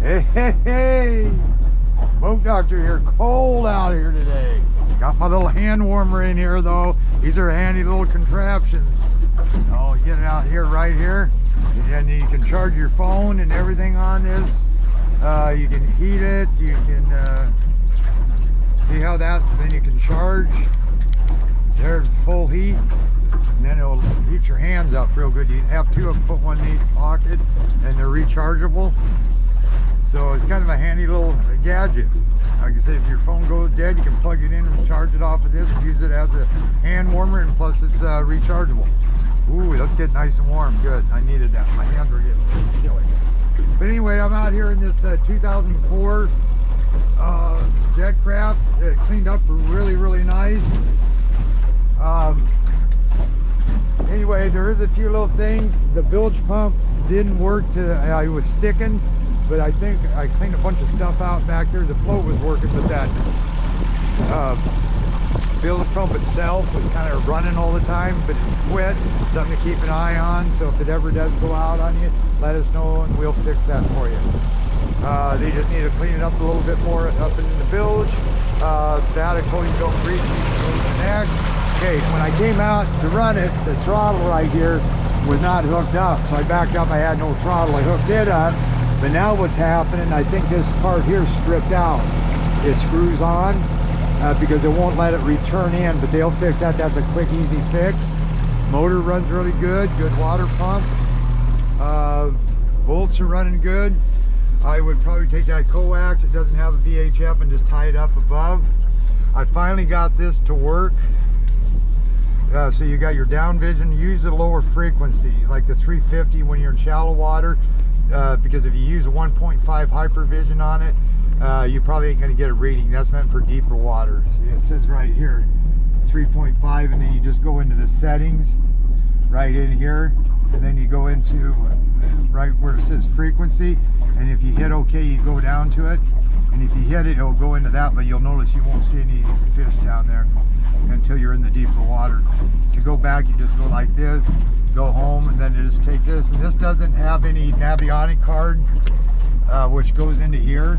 Hey, hey, hey! Boat Doctor here. Cold out here today. Got my little hand warmer in here though. These are handy little contraptions. Oh, you get it out here, right here, and you can charge your phone and everything on this. You can heat it. You can see how that. Then you can charge. There's full heat, and then it'll heat your hands up real good. You have two of them, put one in each pocket, and they're rechargeable. So it's kind of a handy little gadget. Like I say, if your phone goes dead, you can plug it in and charge it off of this, use it as a hand warmer, and plus it's rechargeable. Ooh, let's get nice and warm. Good, I needed that. My hands were getting a little chilly. But anyway, I'm out here in this 2004 jetcraft. It cleaned up really, really nice. Anyway, there is a few little things. The bilge pump didn't work. I was sticking, but I think I cleaned a bunch of stuff out back there. The float was working, but that bilge pump itself was kind of running all the time, but it's quit. Something to keep an eye on. So if it ever does go out on you, let us know and we'll fix that for you. They just need to clean it up a little bit more up in the bilge. That I told you don't breathe the neck. Okay, when I came out to run it, the throttle right here was not hooked up. So I backed up, I had no throttle. I hooked it up, but now what's happening, I think this part here is stripped out. It screws on because it won't let it return in, but they'll fix that. That's a quick, easy fix. Motor runs really good, good water pump. Bolts are running good. I would probably take that coax, it doesn't have a VHF, and just tie it up above. I finally got this to work. So you got your down vision. Use a lower frequency, like the 350 when you're in shallow water, because if you use a 1.5 hypervision on it, you probably ain't going to get a reading. That's meant for deeper water. See, it says right here 3.5, and then you just go into the settings right in here, and then you go into right where it says frequency, and if you hit OK, you go down to it, and if you hit it, it'll go into that, but you'll notice you won't see any fish down there until you're in the deeper water. To go back, you just go like this, go home, and then it just takes this. And this doesn't have any navionic card, which goes into here.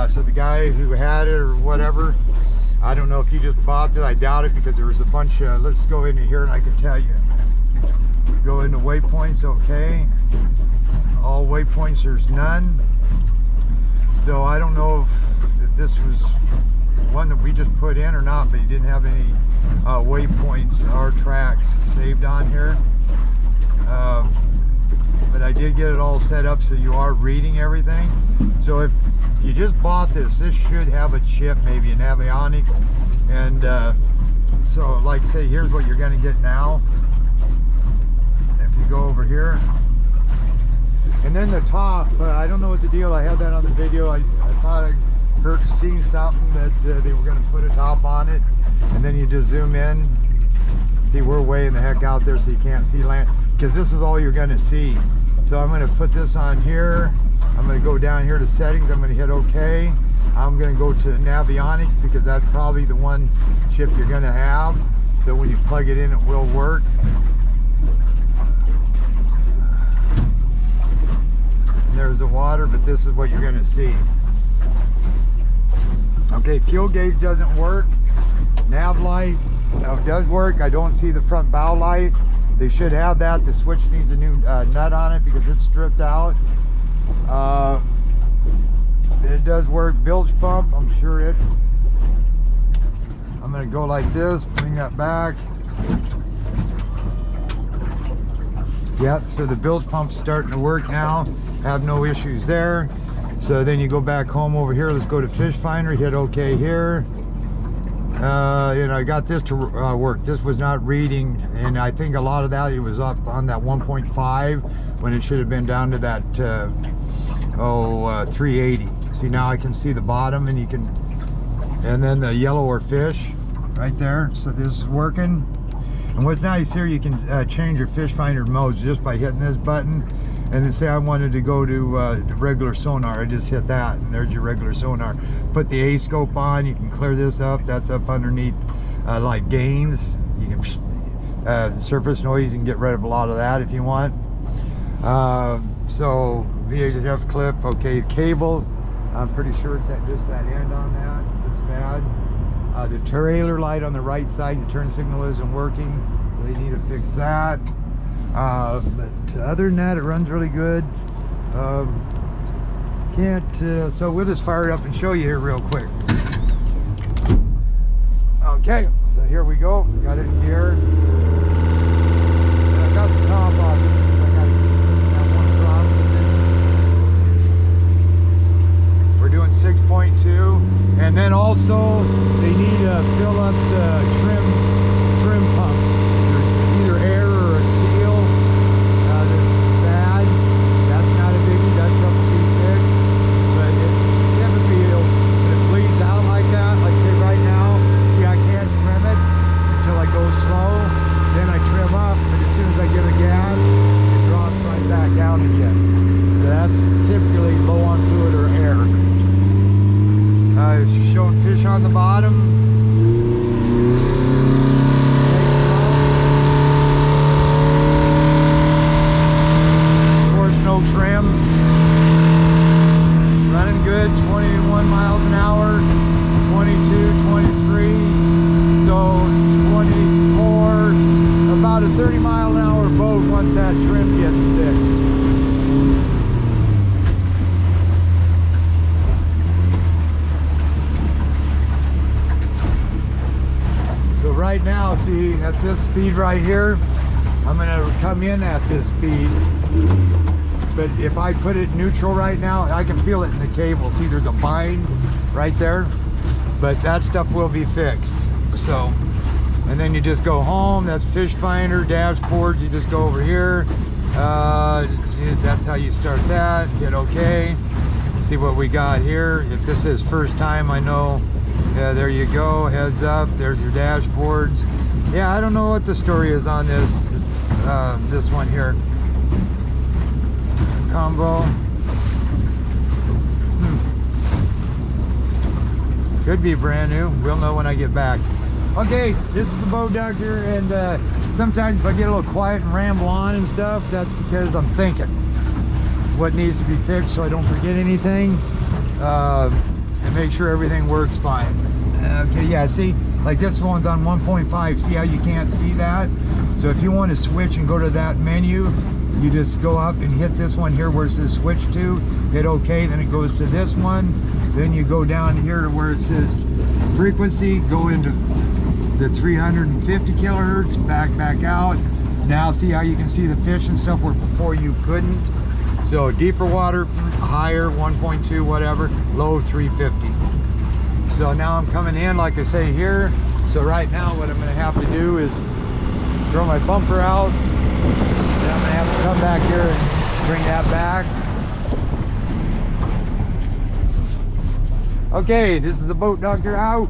So the guy who had it or whatever, I don't know if he just bought it. I doubt it, because there was a bunch of, let's go into here and I can tell you. Go into waypoints, okay. All waypoints, there's none. So I don't know if this was one that we just put in or not, but he didn't have any waypoints or tracks saved on here. But I did get it all set up so you are reading everything. So if you just bought this, this should have a chip, maybe an avionics. And so like say, here's what you're going to get now. If you go over here, and then the top, I don't know what the deal, I had that on the video. I thought I heard seen something that they were going to put a top on it, and then you just zoom in. See, we're way in the heck out there, so you can't see land, because this is all you're going to see. So I'm going to put this on here. I'm going to go down here to settings. I'm going to hit OK. I'm going to go to navionics, because that's probably the one chip you're going to have. So when you plug it in, it will work. And there's the water, but this is what you're going to see. Okay, fuel gauge doesn't work. Nav light does work. I don't see the front bow light. They should have that. The switch needs a new nut on it because it's stripped out. It does work. Bilge pump, I'm sure I'm going to go like this, bring that back. Yep, so the bilge pump's starting to work now. Have no issues there. So then you go back home over here. Let's go to fish finder, hit OK here. And I got this to work. This was not reading, and I think a lot of that, it was up on that 1.5 when it should have been down to that 380. See, now I can see the bottom, and you can, and then the yellower fish right there. So this is working. And what's nice here, you can change your fish finder modes just by hitting this button. And then say I wanted to go to regular sonar, I just hit that, and there's your regular sonar. Put the A scope on, you can clear this up. That's up underneath like gains. You can surface noise, you can get rid of a lot of that if you want. So VHF clip. Okay, cable, I'm pretty sure it's just that end on that. It's bad. The trailer light on the right side, the turn signal isn't working. They need to fix that. But other than that, it runs really good. So we'll just fire it up and show you here real quick. Okay, so here we go. Got it in gear. And I got the top off. I got that one throttle position. We're doing 6.2, and then also they need to fill up the trim pump. There's either air or a seal that's bad. That's not a biggie. That stuff will be fixed. But it typically, when it bleeds out like that, like say right now, see I can't trim it until I go slow. Then I trim up, but as soon as I give it gas, it drops right back down again. So that's typically low on fluid or air. It's showing fish on the bottom. Of course, no trim. Running good, 21 miles an hour, 22, 23, so 24, about a 30-mile-an-hour boat once that trim gets fixed. Right now, see, at this speed right here, I'm gonna come in at this speed, but if I put it neutral right now, I can feel it in the cable. See, there's a bind right there, but that stuff will be fixed. So, and then you just go home. That's fish finder, dashboard. You just go over here. That's how you start that. Hit OK. See what we got here. If this is first time, I know. Yeah, there you go, heads up, there's your dashboards. Yeah, I don't know what the story is on this this one here. Combo. Could be brand new. We'll know when I get back. Okay, this is the boat doctor, and sometimes if I get a little quiet and ramble on and stuff, that's because I'm thinking what needs to be fixed so I don't forget anything. And make sure everything works fine. Okay, yeah, see, like this one's on 1.5. See how you can't see that? So if you want to switch and go to that menu, you just go up and hit this one here where it says switch to, hit OK, then it goes to this one. Then you go down here to where it says frequency, go into the 350 kilohertz, back out. Now see how you can see the fish and stuff where before you couldn't. So deeper water, higher, 1.2, whatever, low 350. So now I'm coming in, like I say here. So right now what I'm gonna have to do is throw my bumper out. Then I'm gonna have to come back here and bring that back. Okay, this is the boat doctor out.